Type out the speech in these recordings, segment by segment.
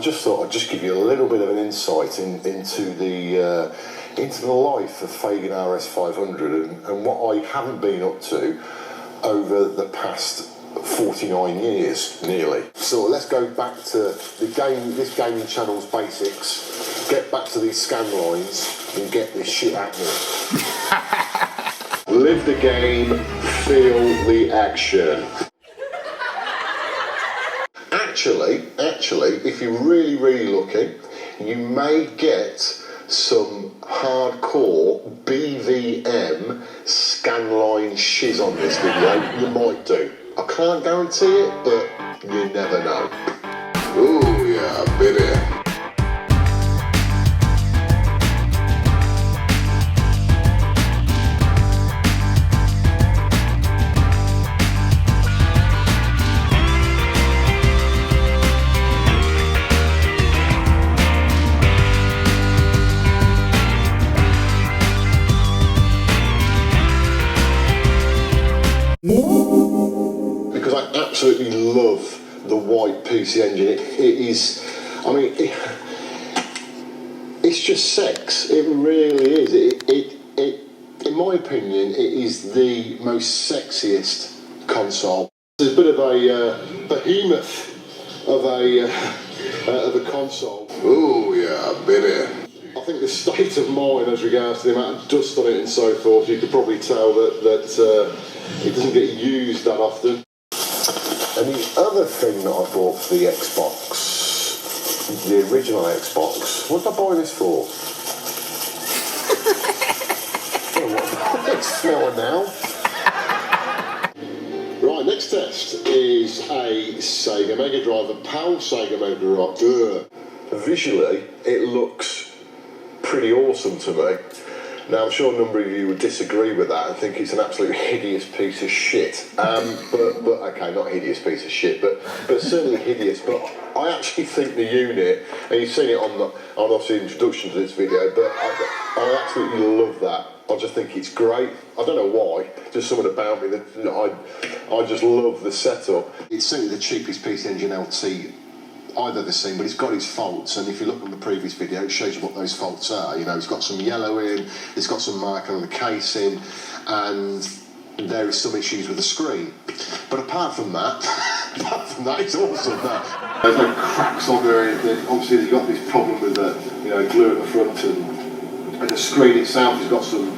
just thought I'd just give you a little bit of an insight into the life of Faginrs500 and what I haven't been up to over the past 49 years, nearly. So let's go back to this gaming channel's basics, get back to these scan lines and get this shit happening. Live the game, feel the action. Actually, if you're really looking, you may get some hardcore BVM scanline shiz on this video. You might do. I can't guarantee it, but you never know. Ooh yeah, baby. Because I absolutely love the white PC engine. It is, I mean, it's just sex. It really is. In my opinion, it is the most sexiest console. It's a bit of a behemoth of a console. Oh yeah, baby. I think the state of mind as regards to the amount of dust on it and so forth, you could probably tell that it doesn't get used that often. And the other thing that I bought for the Xbox, the original Xbox, what did I buy this for? Next floor now. Right, next test is a Sega Mega Drive, a PAL Sega Mega Drive. Visually, it looks pretty awesome to me. Now, I'm sure a number of you would disagree with that and think it's an absolute hideous piece of shit. But okay, not hideous piece of shit, but certainly hideous. But I actually think the unit, and you've seen it on obviously the introduction to this video, but I absolutely love that. I just think it's great. I don't know why. Just something about me that I just love the setup. It's certainly the cheapest PC engine LT I've ever seen, but it's got its faults, and if you look on the previous video, it shows you what those faults are. You know, it's got some yellow in, it's got some marking on the casing, and there is some issues with the screen. But apart from that, it's awesome. There's no cracks on there or anything. Obviously, you've got this problem with the glue at the front, and the screen itself has got some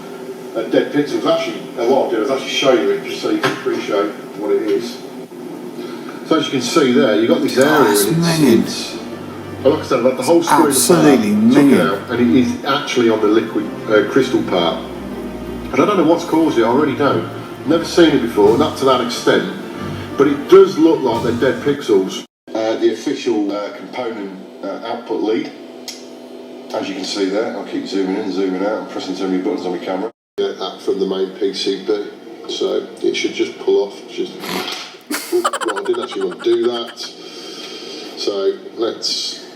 dead pixels. Actually, what I'll do is actually show you it just so you can appreciate what it is. So as you can see there, you've got this area, and it's like I said, like the whole screen absolutely out, and it is actually on the liquid crystal part. And I don't know what's caused it. I really don't. Never seen it before, not to that extent. But it does look like they're dead pixels. The official component output lead, as you can see there. I'll keep zooming in, zooming out, and pressing so many buttons on my camera. Get that from the main PCB, so it should just pull off. Well, I didn't actually want to do that, so let's.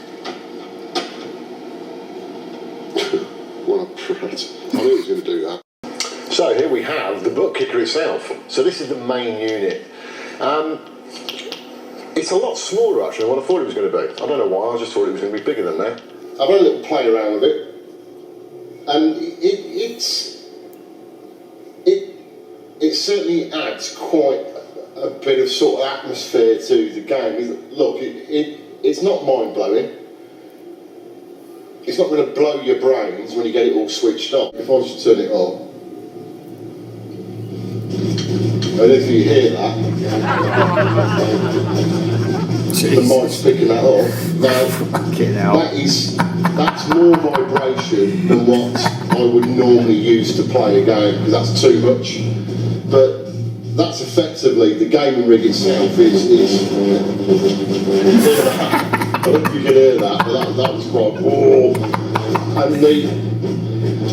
What a prat. I knew he was going to do that. So here we have the butt kicker itself. So this is the main unit. It's a lot smaller actually than what I thought it was going to be. I don't know why, I just thought it was going to be bigger than that. I've had a little play around with it, and it certainly adds quite a bit of sort of atmosphere to the game. Look, it's not mind-blowing. It's not going to blow your brains when you get it all switched on. If I was to turn it on, and if you hear that, the mic's picking that up. Now, that's more vibration than what I would normally use to play a game, because that's too much. But that's effectively the gaming rig itself is I don't know if you can hear that, but that was quite warm.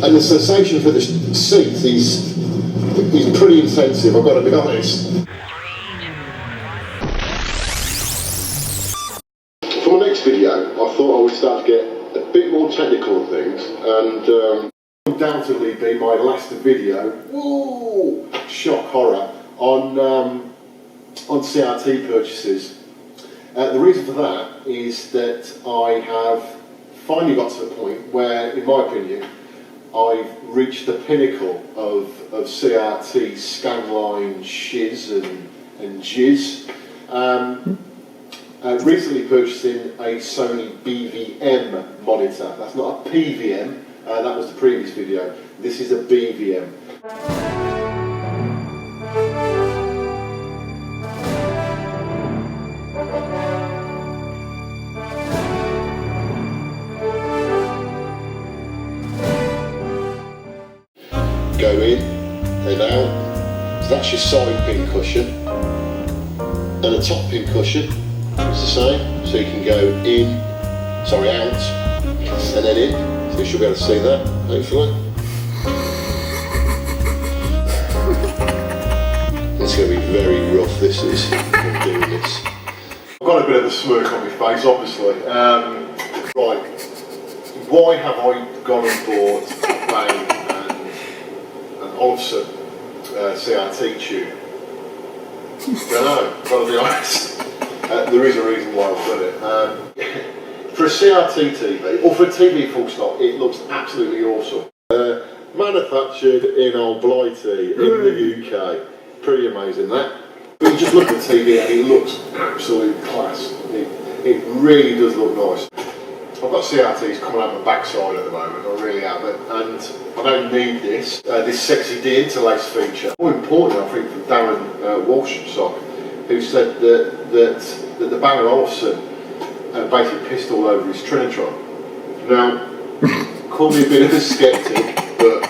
And the sensation for the seat is pretty intensive, I've got to be honest. For my next video, I thought I would start to get a bit more technical on things, and undoubtedly be my last video. Whoa! Shock horror. On CRT purchases. The reason for that is that I have finally got to the point where, in my opinion, I've reached the pinnacle of CRT scanline shiz and jizz. Recently purchasing a Sony BVM monitor. That's not a PVM, that was the previous video. This is a BVM. Go in and out. So that's your side pin cushion. And the top pin cushion is the same. So you can go out, and then in. So you should be able to see that, hopefully. It's going to be very rough, this is, I'm doing this. I've got a bit of a smirk on my face, obviously. Right, why have I gone and bought a Bang and Olufsen CRT tube? I don't know, gotta be honest. There is a reason why I've done it. For a CRT TV, or for a TV full stop, it looks absolutely awesome. Manufactured in Old Blighty in the UK. Pretty amazing that. But you just look at the TV and it looks absolute class. It really does look nice. I've got CRTs coming out my backside at the moment, I really have it, and I don't need this sexy de-interlace feature. More important, I think, from Darren Walshsock, who said that the Bang & Olufsen basically pissed all over his Trinitron. Now, call me a bit of a sceptic, but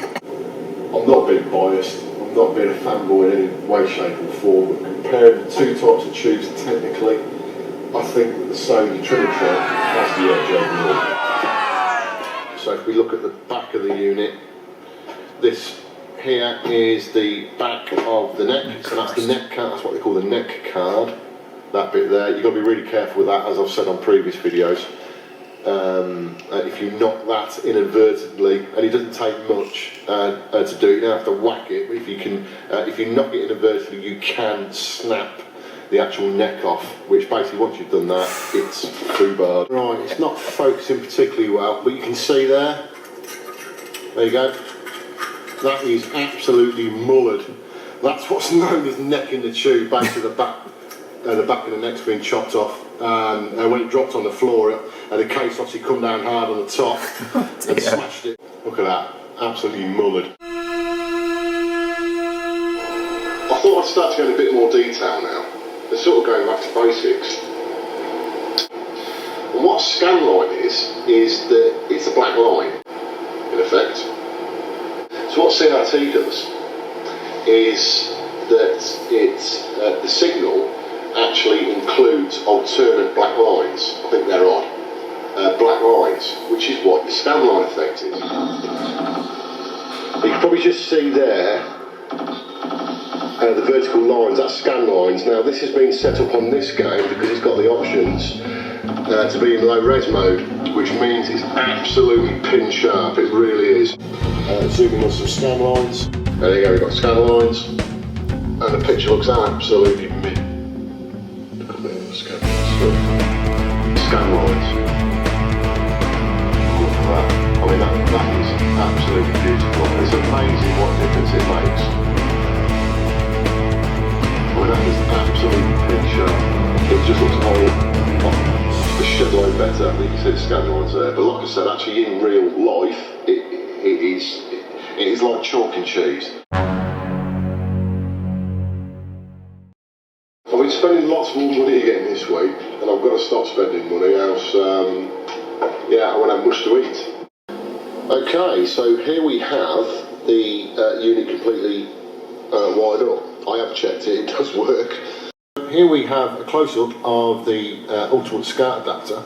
I'm not being biased, I'm not being a fanboy in any way, shape or form, but comparing the two types of tubes technically, I think that the Sony Trinitron has the edge overall. So if we look at the back of the unit, this here is the back of the neck, so that's the neck card, that's what they call the neck card, that bit there. You've got to be really careful with that, as I've said on previous videos. If you knock that inadvertently, and it doesn't take much to do it, you don't have to whack it, but if you knock it inadvertently, you can snap the actual neck off, which basically once you've done that, it's foobarred. Right, it's not focusing particularly well, but you can see there you go, that is absolutely mullered. That's what's known as neck in the tube, basically the back of the neck's been chopped off, and when it dropped on the floor, the case obviously come down hard on the top and smashed it. Look at that, absolutely mullered. I thought I'd start to go into a bit more detail now. They're sort of going back to basics. And what a scanline is that it's a black line, in effect. So what CRT does is that the signal actually includes alternate black lines. I think they're odd. Black lines, which is what the scanline effect is. You can probably just see there the vertical lines, that's scan lines. Now this has been set up on this game because it's got the options to be in low res mode, which means it's absolutely pin sharp, it really is. Zooming on some scan lines, there you go, we've got scan lines, and the picture looks absolutely mint. Look at the scan lines. Look at that. I mean that is absolutely beautiful. It's amazing what difference it makes. That is absolutely pin sharp. It just looks a shed load better. I think you see the scan lines there. But like I said, actually in real life, it is like chalk and cheese. I've been spending lots more money again this week, and I've got to stop spending money, else I won't have much to eat. Okay, so here we have the unit completely wired up. I have checked it, it does work. Here we have a close-up of the ultimate SCART adapter.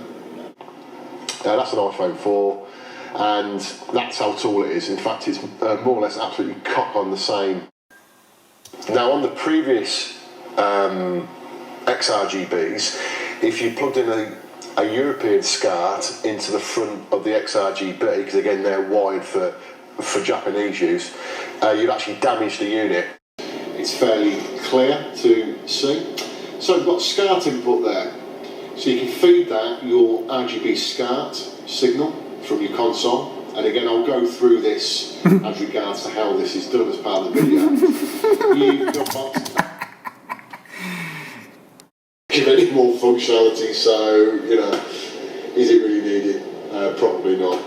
That's an iPhone 4, and that's how tall it is. In fact, it's more or less absolutely cock on the same. Now, on the previous XRGBs, if you plugged in a European SCART into the front of the XRGB, because again they're wired for Japanese use, you'd actually damage the unit. It's fairly clear to see. So we've got SCART input there. So you can feed that your RGB SCART signal from your console. And again, I'll go through this as regards to how this is done as part of the video. You've got give any more functionality, so, you know, is it really needed? Probably not.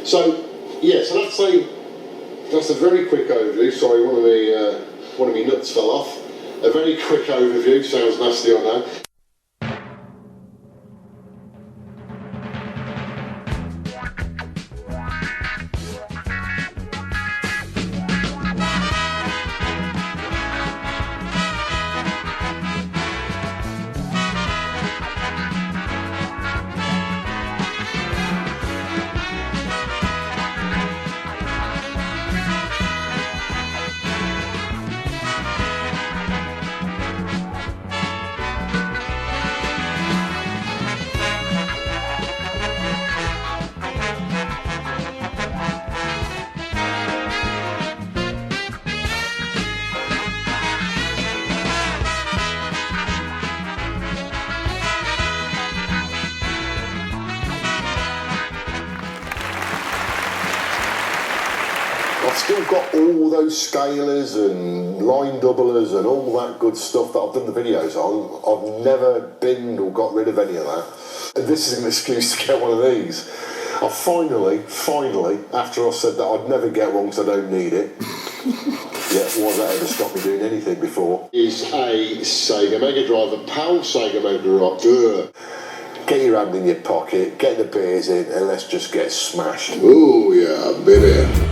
So, yeah, so that's a very quick overview. Sorry, one of me nuts fell off. A very quick overview, sounds nasty, I know. I've still got all those scalers and line doublers and all that good stuff that I've done the videos on. I've never binned or got rid of any of that. And this is an excuse to get one of these. I finally, after I said that I'd never get one because I don't need it, yeah, why has that ever stopped me doing anything before? Is a Sega Mega Drive, a PAL Sega Mega Drive. Get your hand in your pocket, get the beers in, and let's just get smashed. Oh yeah, I've been here.